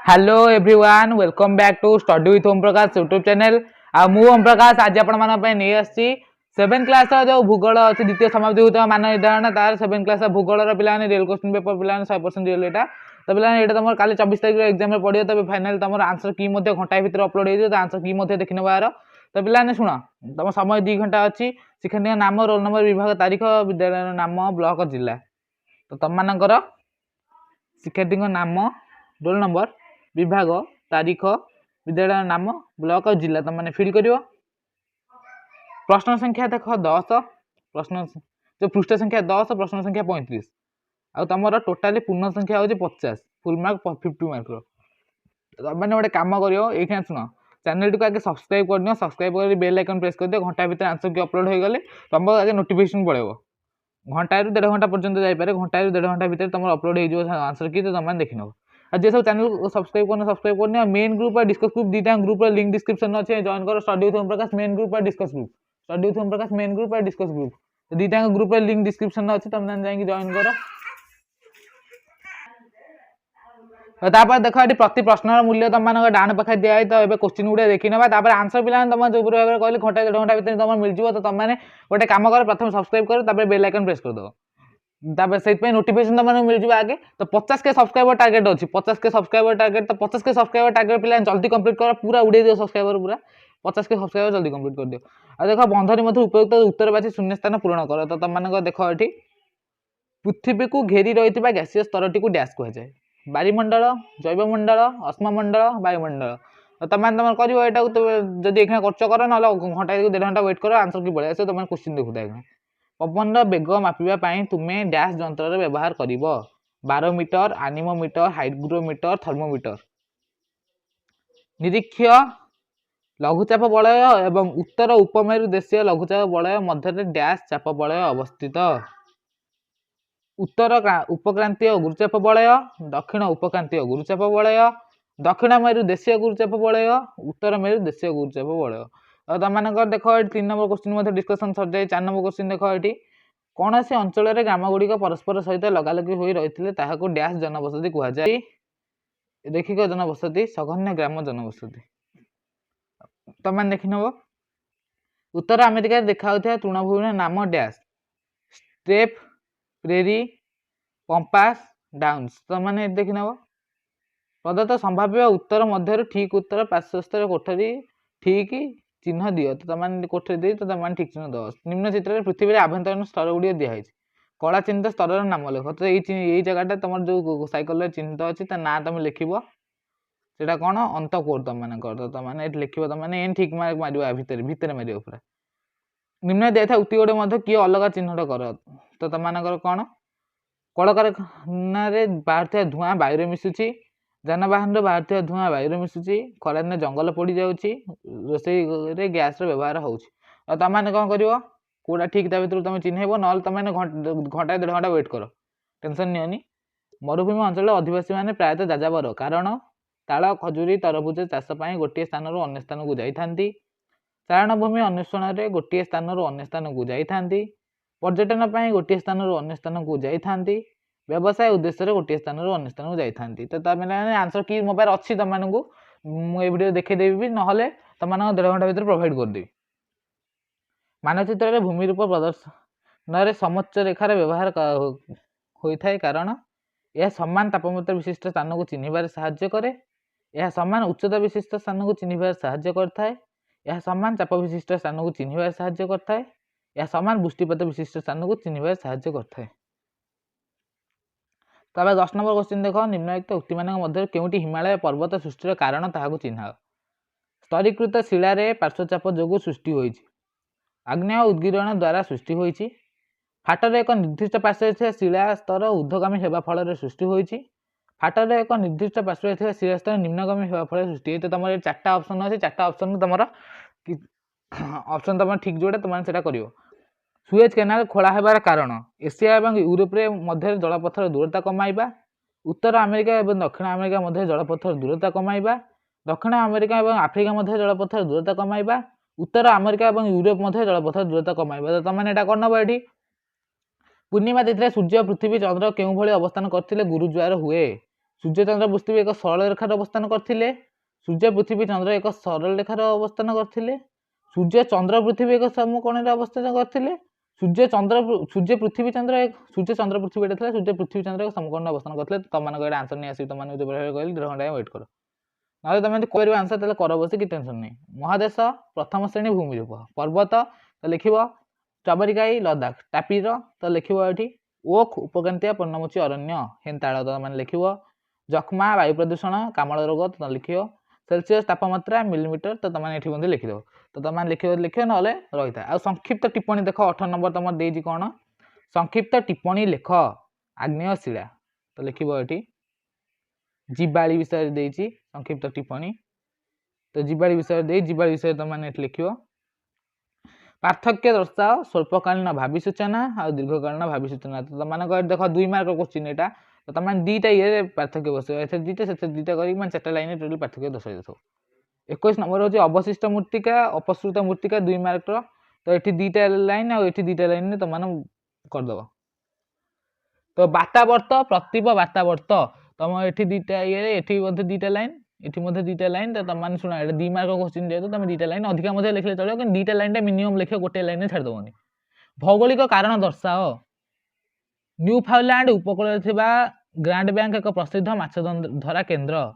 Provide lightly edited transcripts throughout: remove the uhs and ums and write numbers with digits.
hello everyone welcome back to study with Om Prakash YouTube channel मु ओम प्रकाश आज आपण नहीं आसी 7 क्लास जो भूगोल अच्छी द्वितीय समाप्ति होता मान निर्धारण तार 7 क्लास भूगोल पिला रियल क्वेश्चन पेपर पिला 100% रियल यहाँ तो पिला ये तुम कल 24 तारीख एग्जाम पढ़ो तब फाइनाल तुम आंसर की घंटाए भितर अपलोड हो आंसर की देखने बार तो पिला शुण तुम समय 2 घंटा अच्छी शिक्षार्थी नाम रोल नंबर विभाग तारीख विद्यालय नाम ब्लॉक जिला तो तुम मानकर शिक्षार्थी नाम रोल नंबर विभाग तारीख विद्यालय नाम ब्लॉक और जिला तुम मैंने फिल कर प्रश्न संख्या देख 10 प्रश्न जो पृष्ठ संख्या 10 प्रश्न संख्या 35 आ तुम टोटाली पूर्ण संख्या हूँ 50 फुल मार्क 50 मार्क मैंने गोटे कम कर शुण चैनल टी आगे सब्सक्राइब कर दियो सब्सक्राइब कर बेल आइकन प्रेस कर दियो घंटा भितर आंसर की अपलोड हो गले तुम आगे नोटिफिकेशन पड़ेगा घंटाए 1.5 घंटा पर्यंत जापे घंटाए 1.5 घंटा भितर तुम अपलोड हो आंसर की तो तुम देखी नब आज सब चैनल सब्सक्राइब करने मेन ग्रुप और डिस्कस ग्रुप दीटा ग्रुप लिंक डिस्क्रिप्शन अच्छे जॉइन कर study with Om Prakash main group और discuss group study with Om Prakash main group और डिस्कस ग्रुप तो दीटा ग्रुप लिंक डिस्क्रिप्शन अच्छे तुम जाइए जॉइन कर तापर देख ये प्रति प्रश्न मूल्य तुम मान डाण पाखे दिखाई तो ये क्वेश्चन गुड़ा देखी ना आंसर पिला तुम जो भाव कहले घंटा 1.5 घंटा भितर तुम मिल तो तुमने गोटे कम कर प्रथम सब्सक्राइब कर बेल आइकन प्रेस कर दो से नोटिफिकेशन तुम मिल आगे तो 50 के सब्सक्राइबर टारगेट अच्छी 50 के सब्सक्राइबर टारगेट तो 50 के सब्सक्राइबर टारगेट पिला जल्दी कंप्लीट कर पूरा उड़े दियो सब्सक्राइबर पूरा 50 के सब्सक्राइबर जल्दी कंप्लीट कर दियो और देख बंधनी मध्य उपयुक्त उत्तर बाची शून्य स्थान पूरण कर तो तुम देख ये पृथ्वी को घेरी रही गैसीय स्तरटी को डैश कहुए बारिमंडल जैवमंडल अश्ममंडल वायुमंडल तो तुम कर जदि खर्च कर ना घंटा 1.5 घंटा वेट कर आंसर की पड़े तुम क्वेश्चन देखुता पवन बेग मापिबा तुम्हें डैश जंत्र व्यवहार कर बारोमीटर आनिमोमीटर हाइग्रोमीटर थर्मोमीटर निरीक्ष लघुचाप वलय एवं उत्तर उपमेरु देशीय लघुचाप वलय मध्य डैश चाप वलय अवस्थित उत्तर उपक्रांतीय गुरुचाप वलय दक्षिण उपक्रांतीय गुरुचाप वलय दक्षिण मेरु देशीय गुरुचाप वलय उत्तर मेरु देशीय गुरुचाप वलय तुम देख 3 नंबर क्वेश्चन डिस्कसन सर जाए 4 नंबर क्वेश्चन देख ये कौन सी अंचल ग्राम गुड़िक परस्पर सहित लगालगी हो रही डैश जनबसति कहुए देखिक जनबसति सघन्य ग्राम जनबसति तुम देखी नब उत्तर अमेरिका देखा तृणभूमि नाम dash step prairie pampas downs तुमने देखी नब प्रदत्त संभाव्य उत्तर मध्य ठीक उत्तर पार्श्वस्थ कोठरी ठीक चिन्ह दियो तो तुम कोठरी दी तो तुम ठीक चिन्ह दो निम्न चित्र पृथ्वी आभ्यंतरीण स्तर गुड़ दिखाई कला चिन्हित स्तर नाम लिख तो यही जगह तुम जो साइकेल चिन्हित अच्छी ना तुम लिख से कौन अंत कोड तुम मैंने कर तुम लिख तुमने ठीक मार्क मार भितर मार पूरा निम्न दिया उक्ति गोटे किए अलग चिन्हट कर तो तुम कौन कलकारखाना बाहर धूआं वायु मिशुची जानवाहन बाहर धूआं वायु मिशुची खरादिन जंगल पड़ जाऊँगी रोषे गैस व्यवहार हो तुमने कौन कर कौटा ठीक ता भर तुम चिन्हब ना तुमने घंटा 1.5 घंटा वेट कर टेंशन नियोनी मरुभूमि अंचल अधिवासी मैंने प्रायतः जाजावर कारण ताल खजुरी तरभुज चाषपाई गोटे स्थान अन्य स्थान को जाती चारणभूमि अन्वेषण में गोटे स्थान अन्य स्थान को जाती पर्यटन गोटे स्थान अन्य स्थान को जाती व्यवसाय उद्देश्य गोटे स्थान अन्य स्थान को जाती तो मैंने आंसर की मो पास अच्छी तुमको मुझे वीडियो देखदेवी ना तुम 1.5 घंटा भर प्रोवाइड करदेवी मानचित्र भूमि रूप प्रदर्शन समोच्च रेखार व्यवहार होता है कारण यह समान तापमात्रा विशिष्ट स्थान को चिन्हबार साहाय्य करे यह समान उच्चता विशिष्ट स्थान को चिन्हबार साहाय्य करता है यह समान चाप विशिष्ट स्थान को चिन्हबार साहाय्य करता है यह समान वृष्टिपात विशिष्ट स्थान को चिन्हबार साहाय्य करता है तब 10 नंबर क्वेश्चन देख निम्नलिखित उक्ति मध्य केउटी हिमालय पर्वत सृष्टिर कारण ताहाकु चिन्ह स्तरीकृत शिलार पार्श्वचाप जोगु सृष्टि होइछि आग्नेय उद्गीरण द्वारा सृष्टि होइछि फाटर एक निर्दिष्ट पार्श्व शिला स्तर ऊर्ध्वगामी हेबा फल सृष्टि होइछि फाटर एक निर्दिष्ट पार्श्व शिला स्तर निम्नगामी हेबा फल सृष्टि तो तुम 4टा ऑप्शन अच्छे 4टा ऑप्शन तुम ऑप्शन तुम ठीक जोड़ा तुमने सेटा करियो सुएज केनाल खोला हेबार कारण एशिया और यूरोप मध्य जलपथर दूरता कमाइबा उत्तर अमेरिका और दक्षिण अमेरिका मध्य जलपथर दूरता कमाइबा दक्षिण अमेरिका और आफ्रिका मध्य जलपथर दूरता कमाइबा उत्तर अमेरिका और यूरोप मध्य जलपथर दूरता कमाइबा तो तुमने यहाँ कर नब ये पूर्णिमा तिथि सूर्य पृथ्वी चंद्र केउं भली अवस्थान करथिले गुरुज्वार हुए सूर्य चंद्र पृथ्वी एक सरल रेखार अवस्थान करथिले सूर्य पृथ्वी चंद्र एक सरल रेखार अवस्थान करथिले सूर्य चंद्र पृथ्वी एक समकोण अवस्थान करथिले सूर्य पृथ्वी चंद्र एक सूर्य चंद्र पृथ्वी एटा सूर्य पृथ्वी चंद्र एक समकोण अवस्थान करथिले तुम मानको एटा आंसर नहीं आसी तुम मानको जो कहली 1.5 घंटा वेट करो ना तुम कह आंसर ताले कर बस कि टेंशन नहीं महादेश प्रथम श्रेणी भूमिरूप पर्वत तो लिख चबरिकाई लद्दाख टापीर तो लिख ये ओक उपक्रांतीय पर्णमोची अरण्य हेन्ताड़ तो मैंने लिख जख्मा वायु प्रदूषण कामल रोग तो लिख सेल्सियस तापमात्रा मिलीमीटर तो तुम ये लिखिदेव तो तुम लिख ना रही था आ संक्षिप्त टिप्पणी देख 18 नंबर तुम देजी कौन संक्षिप्त टिप्पणी लेख आग्नेय शिला तो लिख ये जीवाड़ी विषय देती संक्षिप्त टिप्पणी तो जीवाड़ी विषय जीवाड़ी विषय तुम मैंने लिख पार्थक्य दर्शाओ स्वल्पकालीन भावी सूचना और दीर्घकालीन भावी सूचना तो तुम देख 2 मार्क क्वेश्चन यहाँ तो तुम दुईटा ये पार्थक्य बस दुईटा से दुईटा कर 4टा लाइन टोटल पार्थक्य दर्शाई देव 21 नंबर हूँ अवशिष्ट मूर्तिका अपसृत मूर्तिका 2 मार्क तो ये 2टा लाइन और ये 2टा लाइन तुम करदेव तो बातावर्त प्रतिभ बातावर्त तुम ये 2टा ये 2टा लाइन ये 2टा लाइन तो तुम शुण ये 2 मार्क क्वेश्चन जेहतु तुम 2टा लाइन अधिका लिखले चलो कि 2टा लाइन मिनिमम लिख गोटे लाइन छाड़देवनी भौगोलिक कारण दर्शाओ न्यूफाउंडलैंड उपकूल ग्रांड बैंक एक प्रसिद्ध माछ धरा केन्द्र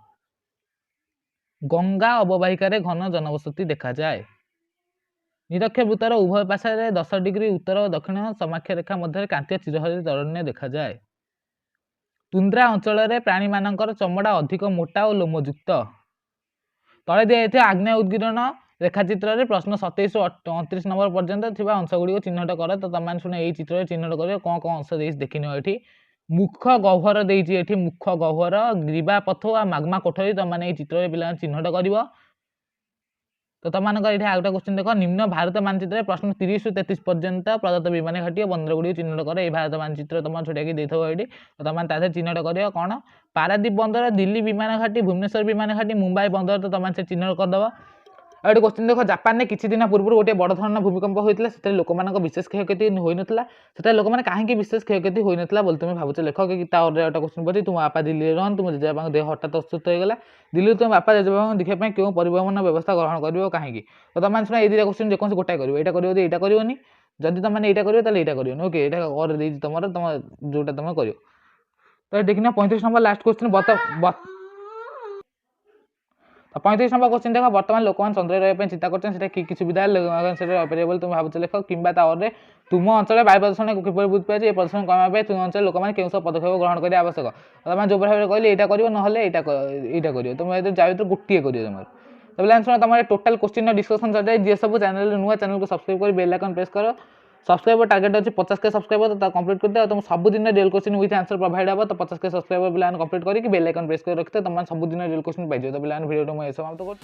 गंगा अववाहिकार घन जनबसति देखा जाए निरक्ष वृत्तर उभय पार्श्व 10 डिग्री उत्तर और दक्षिण समाक्ष रेखा मध्य कांतीय चिरहरित अरण्य देखा जाए तुंद्रा अंचल प्राणी मानकर चमड़ा अधिक मोटा और लोमयुक्त तले दिया आग्नेय उद्गीरण रेखाचित्र प्रश्न 27 ରୁ 29 नंबर पर्यंत अंशगुड़ी चिन्हट कर तो तुम शुण यही चित्र चिन्हट कर कौन कौन अंश दे देखनी ये मुख गह्वर देती मुख गह्वर ग्रीवा पथ और माग्मा कोठरी तुमने चित्र पे चिन्हट कर तो तुम ये आउ गोटे क्वेश्चन देख निम्न भारत मानचित्र प्रश्न 30 ରୁ 33 पर्यंत प्रदत्त विमान घाटी और बंदरगुड़ी चिन्हट कर ये भारत मानचित्र तुम छोटा कि देव ये तो तुम तादे चिन्हट कर कौन पारादीप बंदर दिल्ली विमान घाटी भुवनेश्वर विमान घाटी मुंबई बंदर तो तुम से चिन्हट करदेव और ये क्वेश्चन देख जापान में किसी दिन पूर्व गोटे बड़ धरण भूमिकंप होता है लोक मान विशेष क्षयक्षति होता है लोक मैंने कहीं विशेष क्षयक्षति होता बोली तुम भावुच लेख कि गोटे क्वेश्चन पड़ी तुम बापा दिल्ली रहन तुम जेजेबापा देह हठात असुस्थ होगा दिल्ली तुम बापा जेजेबापा देखा क्यों परिवहन व्यवस्था ग्रहण कर कहीं तो तुम शुण ये 2टा क्वेश्चन जेको गोटाए कर यहाँ कर यहाँ करनी जदि तुमने यहाँ कर यहाँ करनी ओके यहाँ और तुम जोटा तुम कर तो देखना 35 number last question 35 number question देख बर्तमान लोक चंद्र रही चिंता कर सुविधा अवेलेबल तुम भावुच लेख कि तुम अंचल वायु प्रदूषण किपर बुझी पाए प्रदूषण कमाई तुम अंचल लोक मैंने क्यों सब पदक्षेप ग्रहण करने आवश्यक तुम जो भाव में कहली यहाँ कर ना यहाँ कर तुम जाए गोटे कर तो बोले शुण तुम टोटाल क्वेश्चन डिस्कसन चलते जी सब चैनल नुआ चैनल को सब्सक्राइब कर बेल आइकन प्रेस कर सब्सक्राइबर टार्गेट अच्छी 50K सब्सक्राइबर तो कंप्लीट करते तुम सबुदिन real question with answer provide हम तो 50K सब्सक्राइबर पे कंप्लीट करके बेल आइकन प्रेस कर रखते तुम सबुदिन रियल क्वेश्चन पाइज तो पे भिडियो मुझे समाप्त कर